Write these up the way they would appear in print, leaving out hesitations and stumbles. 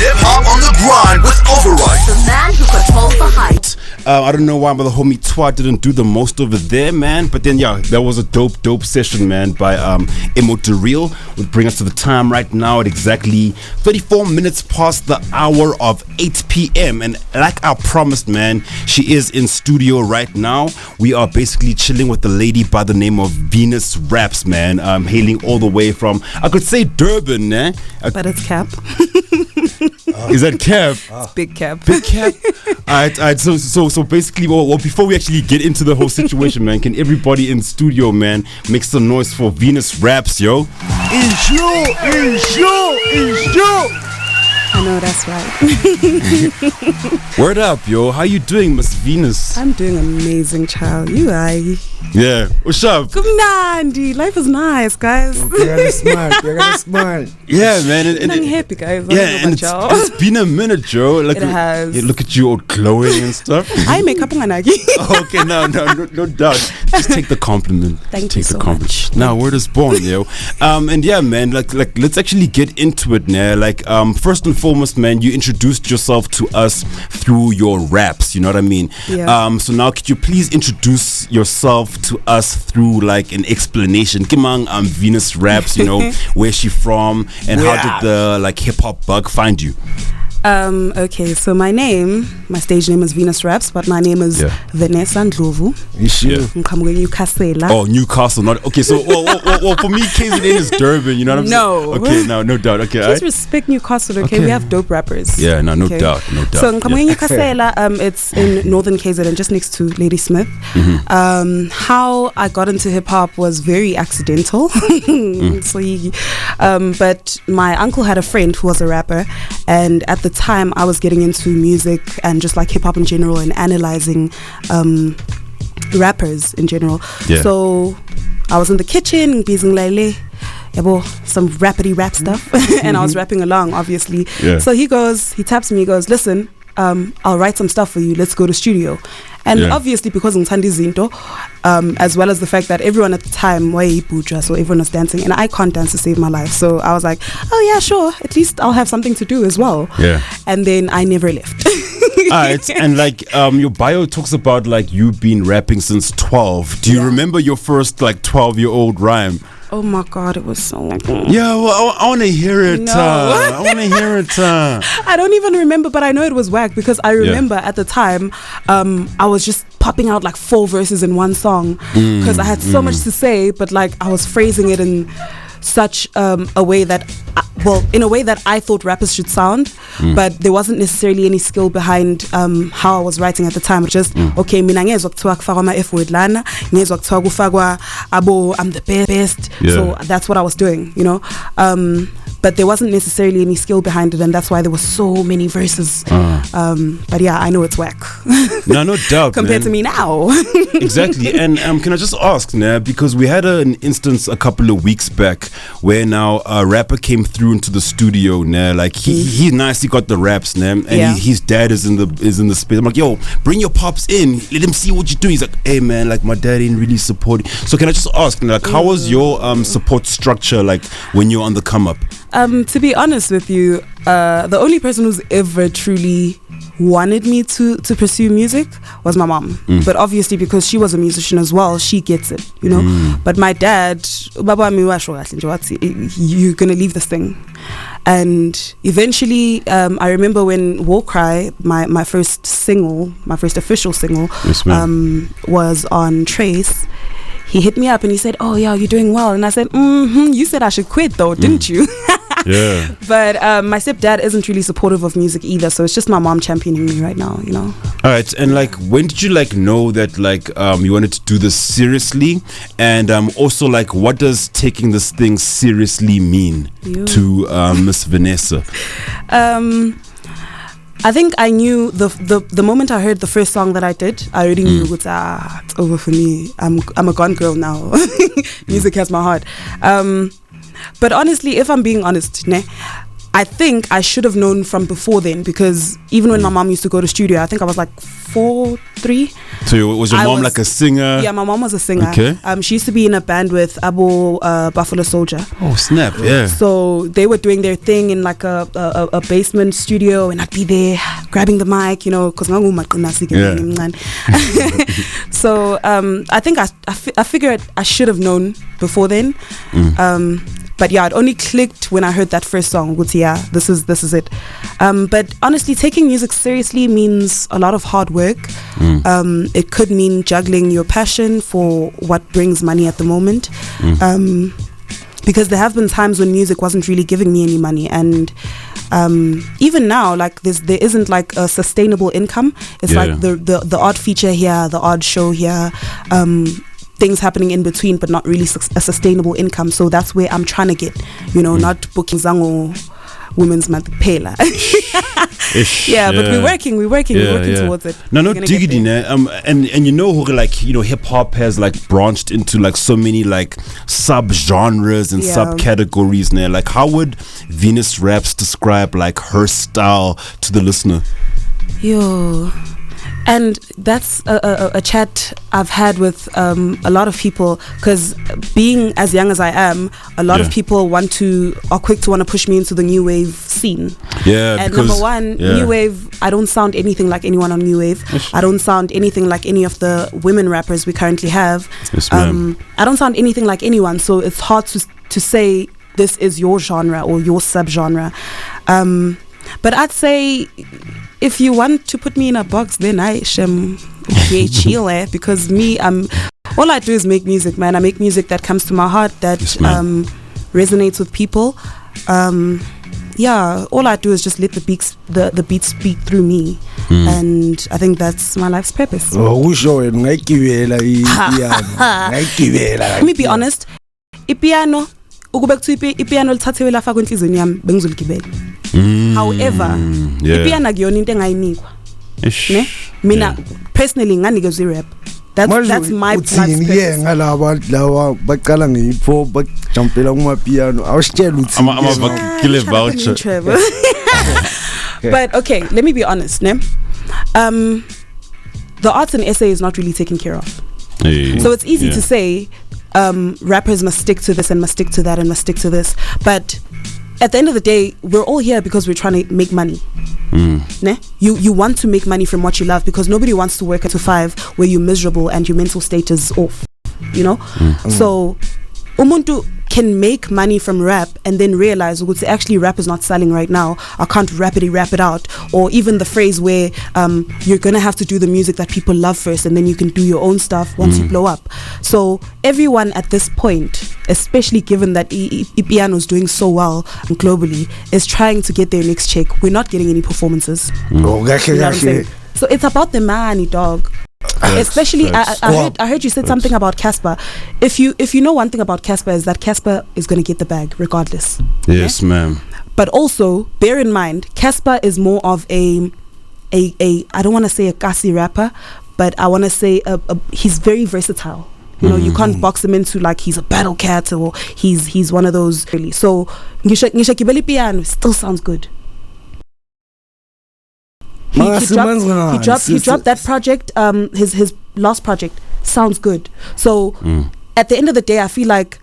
Hip-hop on the grind with Overyt. The man who controls the hype. I don't know why, but the homie Twat didn't do the most over there, man. But then, yeah, that was a dope session, man, by Emotereal. Would bring us to the time right now at exactly 34 minutes past the hour of 8 p.m. And like I promised, man, she is in studio right now. We are basically chilling with the lady by the name of Venusraps, man. Hailing all the way from, I could say Durban, eh? But it's Cap. Is that Cap? It's Big Cap. Big Cap. Alright. So basically, well, before we actually get into the whole situation, man, can everybody in studio, man, make some noise for Venusraps, yo? It's you. I know, that's right. Word up, yo. How you doing, Miss Venus? I'm doing amazing, child. You are. Yeah. What's up? Kumnandi. Life is nice, guys. You're smart. Yeah, man. I'm happy, guys. Yeah, and it's been a minute, Joe. Like, it has. Yeah, look at you all glowing and stuff. I make up nganagi. Okay, no doubt. Just take the compliment. Thank you so much. Now, word is born, yo. And yeah, man, like let's actually get into it now. Like, first and foremost, man, you introduced yourself to us through your raps, you know what I mean? Yeah. So now could you please introduce yourself to us through like an explanation? Kimang Venusraps, you know, where's she from and how did the like hip hop bug find you? Okay, so my stage name is Venusraps, but my name is Vanessa Ndlovu. I'm coming Newcastle. Oh, Newcastle, not okay. So, well, for me, KZN is Durban. You know what I'm saying? Okay, no doubt. Okay, please respect Newcastle. Okay, we have dope rappers. Yeah, no doubt. So, I'm coming Newcastle. It's in northern KZN, just next to Ladysmith. How I got into hip hop was very accidental. But my uncle had a friend who was a rapper, and at the time I was getting into music and just like hip hop in general and analyzing rappers in general. So I was in the kitchen being like some rapidy rap stuff and I was rapping along, obviously. So he taps me, he goes, listen, I'll write some stuff for you, let's go to studio. And obviously because Ngithanda Izinto, as well as the fact that everyone at the time so everyone was dancing and I can't dance to save my life, so I was like, oh yeah, sure, at least I'll have something to do as well. And then I never left. Alright, and like your bio talks about like you've been rapping since 12. Do you remember your first like 12-year-old rhyme? Oh my God, it was so good. Yeah, well, I want to hear it. No. I want to hear it. I don't even remember, but I know it was whack because I remember at the time I was just popping out like 4 verses in one song because I had so much to say, but like I was phrasing it in such a way that in a way that I thought rappers should sound, but there wasn't necessarily any skill behind how I was writing at the time. It just okay, mina ngezwa kuthiwa kufakwa ama F word lana, ngezwa kuthiwa kufakwa abo I'm the best. So that's what I was doing, you know. But there wasn't necessarily any skill behind it, and that's why there were so many verses. But yeah, I know it's whack. No doubt. Compared to me now. Exactly. And can I just ask now, because we had an instance a couple of weeks back where now a rapper came through into the studio now, like he nicely got the raps now, and his dad is in the space. I'm like, yo, bring your pops in, let him see what you're doing. He's like, hey man, like my dad ain't really supporting. So can I just ask, like, how was your support structure like when you're on the come up? To be honest with you, the only person who's ever truly wanted me to pursue music was my mom. But obviously because she was a musician as well, she gets it, you know. But my dad, Baba you're gonna leave this thing. And eventually I remember when War Cry, my first official single, was on Trace. He hit me up and he said, oh yeah, you're doing well. And I said, you said I should quit though, didn't you? Yeah. But my stepdad isn't really supportive of music either, so it's just my mom championing me right now, you know. All right, and like, when did you like know that like you wanted to do this seriously, and also like, what does taking this thing seriously mean to Miss Vanessa? I think I knew the moment I heard the first song that I did, I already knew it's over for me. I'm a gone girl now. Music has my heart. But honestly, if I'm being honest, I think I should have known from before then, because even when my mom used to go to studio, I think I was like 4, 3. So was your mom like a singer? Yeah, my mom was a singer. Okay. She used to be in a band with Abo Buffalo Soldier. Oh snap! Yeah. So they were doing their thing in like a basement studio, and I'd be there grabbing the mic, you know, because So I think I figured I should have known before then. But yeah, it only clicked when I heard that first song. Yeah, this is it. But honestly, taking music seriously means a lot of hard work. It could mean juggling your passion for what brings money at the moment. Because there have been times when music wasn't really giving me any money, and even now, like there isn't like a sustainable income. It's like the odd feature here, the odd show here. Things happening in between, but not really a sustainable income. So that's where I'm trying to get, you know, not booking Zango Women's Month Payla. But we're working towards it. No diggity, and you know, like, you know, hip hop has like branched into like so many like sub genres and subcategories now. Like, how would Venusraps describe like her style to the listener? And that's a chat I've had with a lot of people, because being as young as I am, a lot of people are quick to want to push me into the new wave scene. And number one, new wave, I don't sound anything like anyone on new wave. I don't sound anything like any of the women rappers we currently have. I don't sound anything like anyone, so it's hard to say this is your genre or your sub-genre. But I'd say, if you want to put me in a box, then I am chill, because me, all I do is make music, man. I make music that comes to my heart, that resonates with people. All I do is just let the beats speak through me, and I think that's my life's purpose. Let me be honest. Ipiano lithathewela faka enhlizweni yami bengizolibela. However, ipiano akuyona into engayinikwa. Ne? Mina personally nganikezwe rap. That's my plan. Ngalaba lawa baqala nge-hip hop bajumpela kuma piano. Awusitshela uthi ama voucher. But okay, let me be honest, ne? The arts and essay is not really taken care of. So it's easy to say rappers must stick to this and must stick to that and must stick to this, but at the end of the day, we're all here because we're trying to make money. Ne? You want to make money from what you love, because nobody wants to work at 5 where you're miserable and your mental state is off, you know. So umuntu can make money from rap and then realize, actually rap is not selling right now, I can't rap it out. Or even the phrase where you're gonna have to do the music that people love first, and then you can do your own stuff once you blow up. So everyone at this point, especially given that piano is doing so well and globally, is trying to get their next check. We're not getting any performances. You know what I'm saying? So it's about the money, dog. Especially, I heard you said something about Casper. If you know one thing about Casper, is that Casper is going to get the bag regardless. Yes, ma'am. But also bear in mind, Casper is more of a I don't want to say a kasi rapper, but I want to say he's very versatile. You know, you can't box him into like he's a battle cat or he's one of those really. So Ngisha Kibeli Piano still sounds good. He dropped that project, his last project sounds good. So at the end of the day, I feel like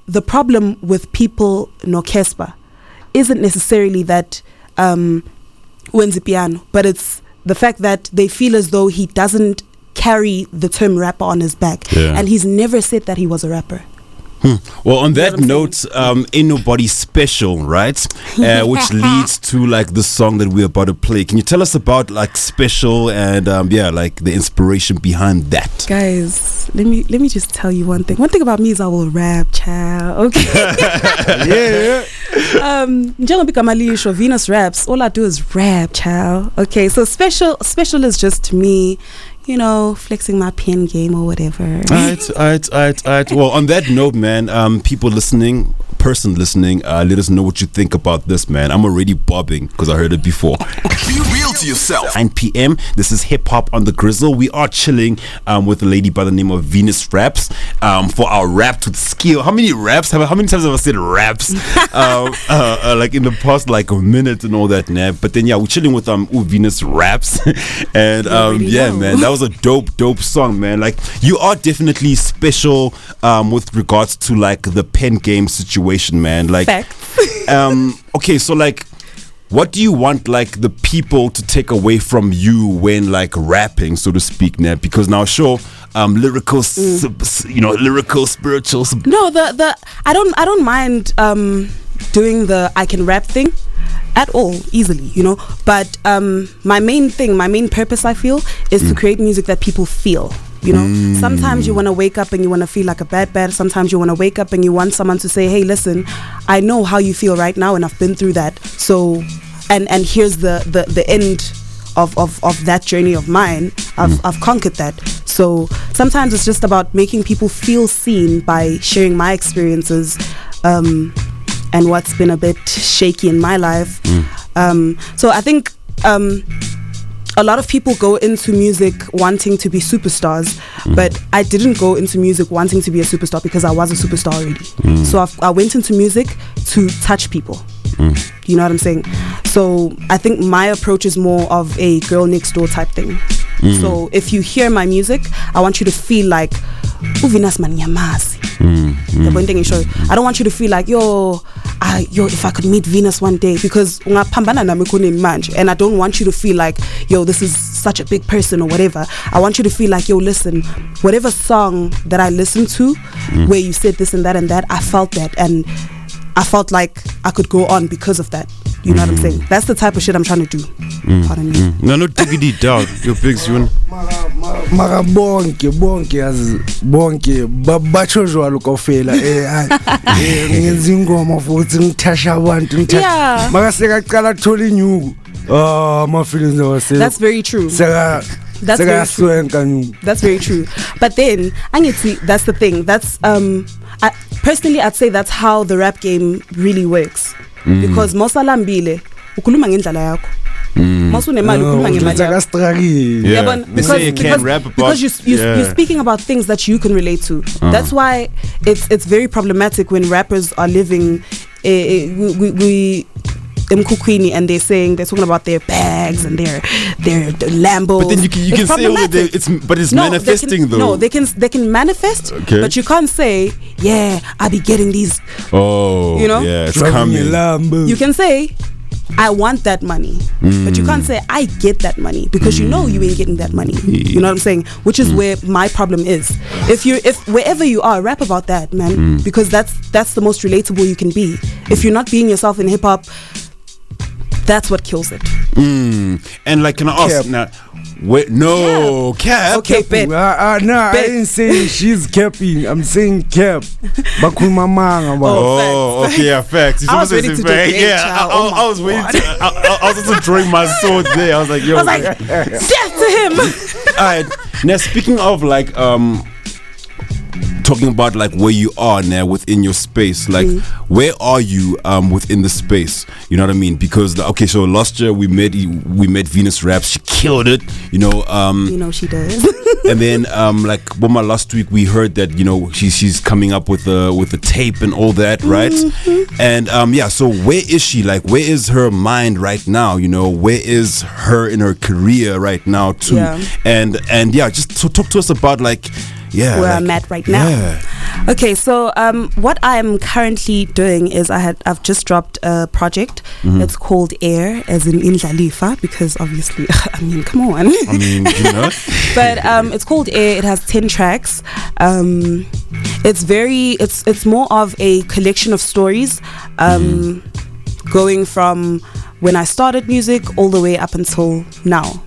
the problem with people no Casper isn't necessarily that wins the piano, but it's the fact that they feel as though he doesn't carry the term rapper on his back, and he's never said that he was a rapper. Well, on that note, Ain't Nobody Special, right? Which leads to like the song that we're about to play. Can you tell us about like Special and like the inspiration behind that? Guys, let me just tell you one thing. One thing about me is I will rap, child. Okay. Venusraps, all I do is rap, child. Okay, so special is just me, you know, flexing my pen game or whatever. Alright. Well, on that note, man, people listening, person listening, let us know what you think about this, man. I'm already bobbing because I heard it before. Be real to yourself. 9 p.m. This is Hip Hop on the Grizzle. We are chilling with a lady by the name of Venusraps for our Raps with Skill. How many raps? How many times have I said raps? Like in the past, like a minute and all that, man. But then, yeah, we're chilling with Venusraps. And man, that was a dope song, man. Like, you are definitely special with regards to like the pen game situation, man. Like, okay, so like, what do you want like the people to take away from you when like rapping, so to speak, now? Because now, sure, lyrical, lyrical, spiritual. No, I don't mind doing the I can rap thing at all, easily, But my main purpose, I feel, is to create music that people feel. Sometimes you want to wake up and you want to feel like a bad. Sometimes you want to wake up and you want someone to say, hey, listen, I know how you feel right now and I've been through that. So, and here's the end of that journey of mine. I've conquered that. So sometimes it's just about making people feel seen by sharing my experiences and what's been a bit shaky in my life. So I think a lot of people go into music wanting to be superstars, but I didn't go into music wanting to be a superstar because I was a superstar already. So I went into music to touch people. You know what I'm saying? So I think my approach is more of a girl next door type thing. So if you hear my music, I want you to feel like Uvinas manyamazi. I don't want you to feel like yo, if I could meet Venus one day, because and I don't want you to feel like yo, this is such a big person or whatever. I want you to feel like yo, listen, whatever song that I listened to where you said this and that, I felt that, and I felt like I could go on because of that. You know what I'm saying? That's the type of shit I'm trying to do. Pardon me. No, diggity dog. Your Biggz, you mara bonke bacho jwalo kofela ngenza ingoma futhi ngithasha abantu maka sekaqala thola inyuku my feelings are saying that's very true. That's very true. But then that's the thing. That's personally I'd say that's how the rap game really works. Because mosalambile ukhuluma ngendlela yakho. Because you're speaking about things that you can relate to. That's why it's very problematic when rappers are living and they're talking about their bags and their Lambos. But then you can say it's manifesting though. No, they can manifest, okay. But you can't say, yeah, I be getting these. Oh, yeah, it's coming. You can say, I want that money, but you can't say I get that money because you know you ain't getting that money. You know what I'm saying? Which is where my problem is. If wherever you are, rap about that, man, because that's the most relatable you can be. If you're not being yourself in hip hop, that's what kills it. And like, can I ask now? Cap. Okay, bet. I didn't say she's capping. I'm saying cap. Okay, yeah, facts. I was ready to debate. I was waiting. I was also drawing my sword there. I was like, yo, death to him. All right. Now, speaking of like, talking about like where you are now within your space, like where are you within the space? You know what I mean? Because so last year we met Venusraps. She killed it. She does. And then like last week we heard that she's coming up with a tape and all that, right? And so where is she? Like, where is her mind right now? Where is her in her career right now too? And just to talk to us about like where I'm at right now. Yeah. Okay, so what I'm currently doing is I've just dropped a project. It's called Heir, as in Indlalifa, because obviously, I mean, come on. But it's called Heir. It has 10 tracks. It's more of a collection of stories, going from when I started music all the way up until now.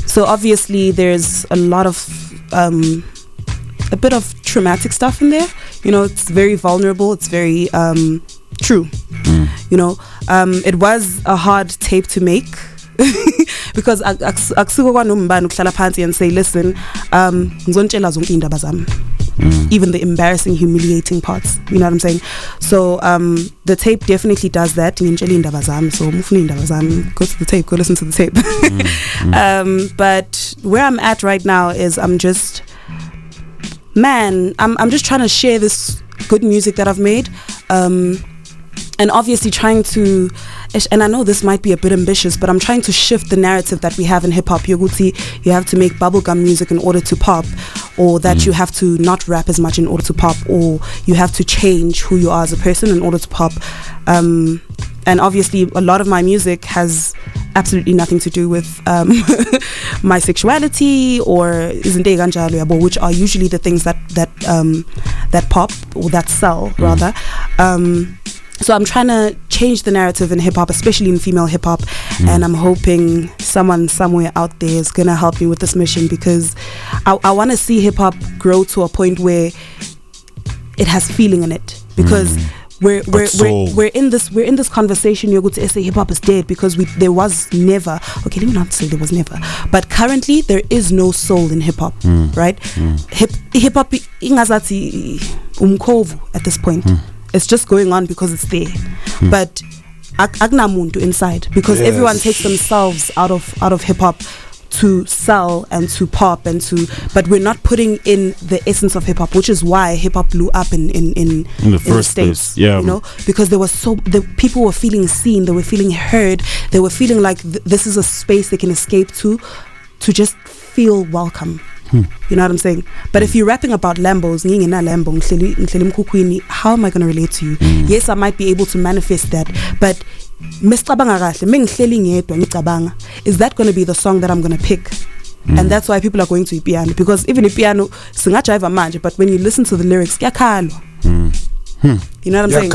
So obviously there's a lot of a bit of traumatic stuff in there. It's very vulnerable. It's very true. It was a hard tape to make because akusikho kwaNombani ukuhlala phansi and say, listen, ngizontshela zonke indaba zami. even the embarrassing, humiliating parts. You know what I'm saying? So the tape definitely does that. So go to the tape, go listen to the tape. But where I'm at right now is I'm just trying to share this good music that I've made, and obviously trying to, and I know this might be a bit ambitious, but I'm trying to shift the narrative that we have in hip-hop. You have to make bubblegum music in order to pop, or that you have to not rap as much in order to pop, or you have to change who you are as a person in order to pop. And obviously a lot of my music has absolutely nothing to do with my sexuality or which are usually the things that pop, or that sell rather. So I'm trying to change the narrative in hip-hop, especially in female hip-hop, and I'm hoping someone somewhere out there is gonna help me with this mission, because I want to see hip-hop grow to a point where it has feeling in it, because we're in this conversation. You're going to say hip hop is dead because there was never. Okay, let me not say there was never, but currently there is no soul in hip hop, right? Hip hop ingazati umkovu at this point. It's just going on because it's there, but agnamuntu inside, because everyone takes themselves out of hip hop to sell and to pop but we're not putting in the essence of hip hop, which is why hip hop blew up in the first States, you know, because the people were feeling seen, they were feeling heard, they were feeling like this is a space they can escape to just feel welcome. You know what I'm saying? But if you're rapping about Lambos, how am I going to relate to you? Yes, I might be able to manifest that, but is that going to be the song that I'm going to pick? And that's why people are going to piano, because even if piano singajiva manje, but when you listen to the lyrics, you know what I'm saying?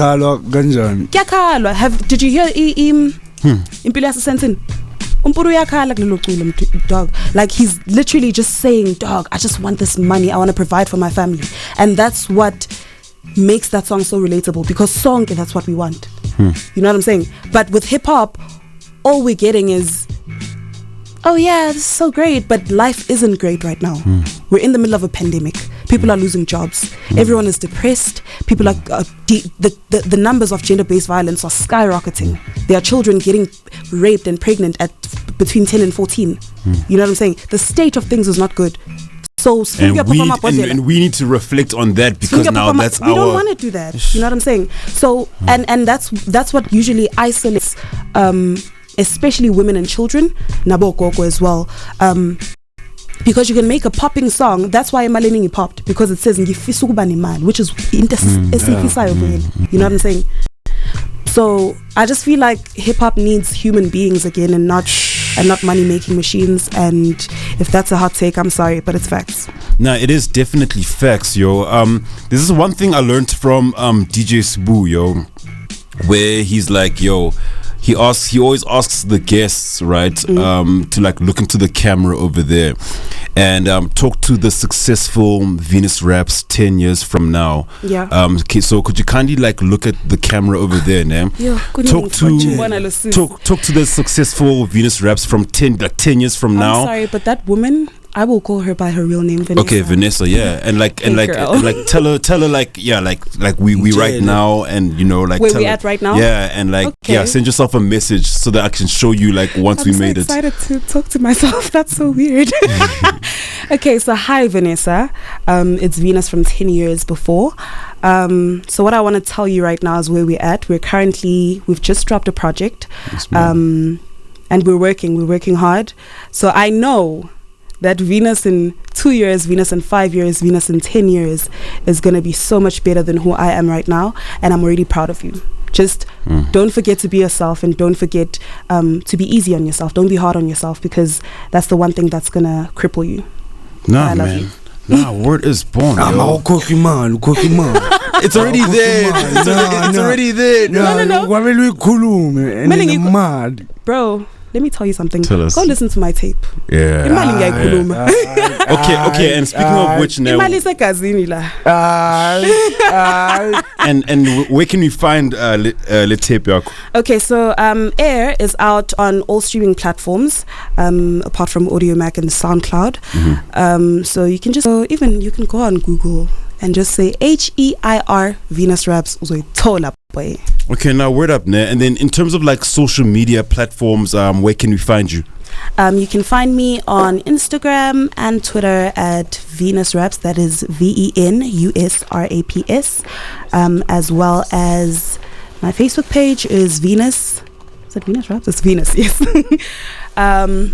Did you hear Impilo Yasesentin? Dog, like he's literally just saying, dog, I just want this money, I want to provide for my family. And that's what makes that song so relatable, because song, that's what we want. You know what I'm saying? But with hip hop, all we're getting is, oh yeah, this is so great, but life isn't great right now. We're in the middle of a pandemic. People are losing jobs. Everyone is depressed. People are the numbers of gender-based violence are skyrocketing. There are children getting raped and pregnant at between 10 and 14. You know what I'm saying? The state of things is not good. So and we need to reflect on that, because now that's we don't want to do that. You know what I'm saying? So and that's what usually isolates especially women and children, Nabokoko as well. Because you can make a popping song. That's why Malini popped, because it says which is you know what I'm saying? So I just feel like hip hop needs human beings again, and not money making machines. And if that's a hot take, I'm sorry, but it's facts. No, it is definitely facts, yo. This is one thing I learned from DJ Sbu, yo, where he's like, yo, he always asks the guests, right, to like look into the camera over there and talk to the successful Venusraps 10 years from now. Yeah. Okay, so could you kindly like look at the camera over there, now? Talk to the successful Venusraps from 10 years from now. I'm sorry, but that woman, I will call her by her real name, Vanessa. Okay, Vanessa, yeah, and like tell her like we right now, and you know like where we at right now. Yeah, and like send yourself a message so that I can show you like once we made it. I'm so excited to talk to myself. That's so weird. Okay, so hi Vanessa, it's Venus from 10 years before. So what I want to tell you right now is where we're at. We've just dropped a project, and we're working hard. So I know that Venus in 2 years, Venus in 5 years, Venus in 10 years is going to be so much better than who I am right now, and I'm already proud of you. Just don't forget to be yourself, and don't forget to be easy on yourself. Don't be hard on yourself, because that's the one thing that's going to cripple you. Nah, I love man. you. Nah, word is born. Cookie man. It's already there. It's already there. No. Mad. Bro, let me tell you something. Tell us. Go listen to my tape. Yeah. Okay. And speaking of which, now. And where can we find Le Tape? Okay, so Heir is out on all streaming platforms, apart from Audio Mac and SoundCloud. So you can just you can go on Google and just say HEIR Venusraps uzoyithola boy. Okay, now word up, ne? And then in terms of like social media platforms, where can we find you? You can find me on Instagram and Twitter at Venusraps, that is VENUSRAPS, as well as my Facebook page is Venus. Is it Venusraps? It's Venus, yes.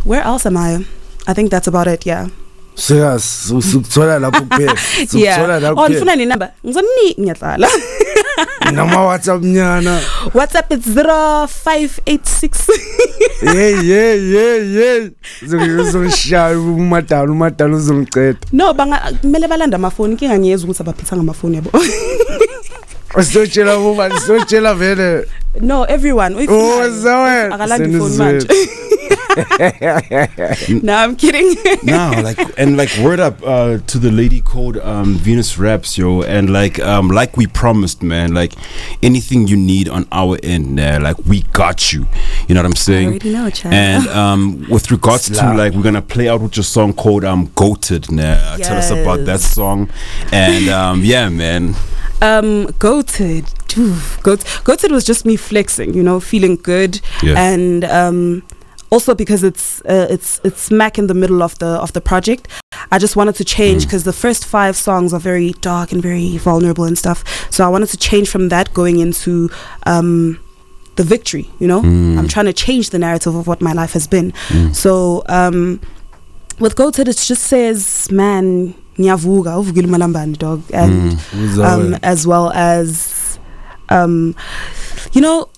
Where else am I? I think that's about it, yeah. Serious, ukuthola lapho kuphela. Yeah. Oh, ngifuna ni number. Ngizoniki ngiyahlala. Nama WhatsApp nyana. WhatsApp it's 0586. Yeah. Uzoshaya umadala uzongiceda. No, kumele balanda amafoni inkinga ngiyeza ukuthi abaphitha ngamafoni yabo. Usitshela vele. No, everyone. Zawe. Akalandi phone manje. No, I'm kidding. No, like word up to the lady called Venusraps, yo, and like we promised, man, like anything you need on our end, like we got you. You know what I'm saying? I already know, Chad. And with regards to like we're gonna play out with your song called Goated. Nah, tell us about that song. And yeah, man. Goated. Goated was just me flexing, you know, feeling good, and also because it's smack in the middle of the project. I just wanted to change because the first 5 songs are very dark and very vulnerable and stuff. So I wanted to change from that going into the victory, you know. I'm trying to change the narrative of what my life has been. So with Goated, it just says, man, ngiyavuka uvukile malambani, dog, and as well as you know,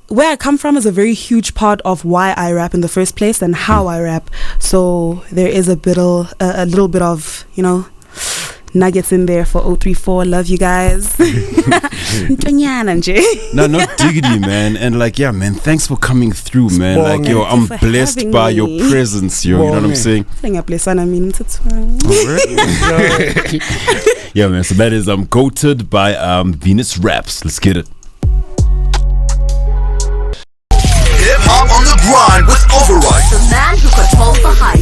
where I come from is a very huge part of why I rap in the first place and how I rap. So there is a little bit of, you know, nuggets in there for 034. Love you guys. No, not diggity, man. And like, yeah, man, thanks for coming through, man. Like, yo, I'm blessed by your presence, yo. You know what I'm saying? Yeah, man. So that is Goated by Venusraps. Let's get it. Hip hop on the grind with Overyt. The man who controls the hype.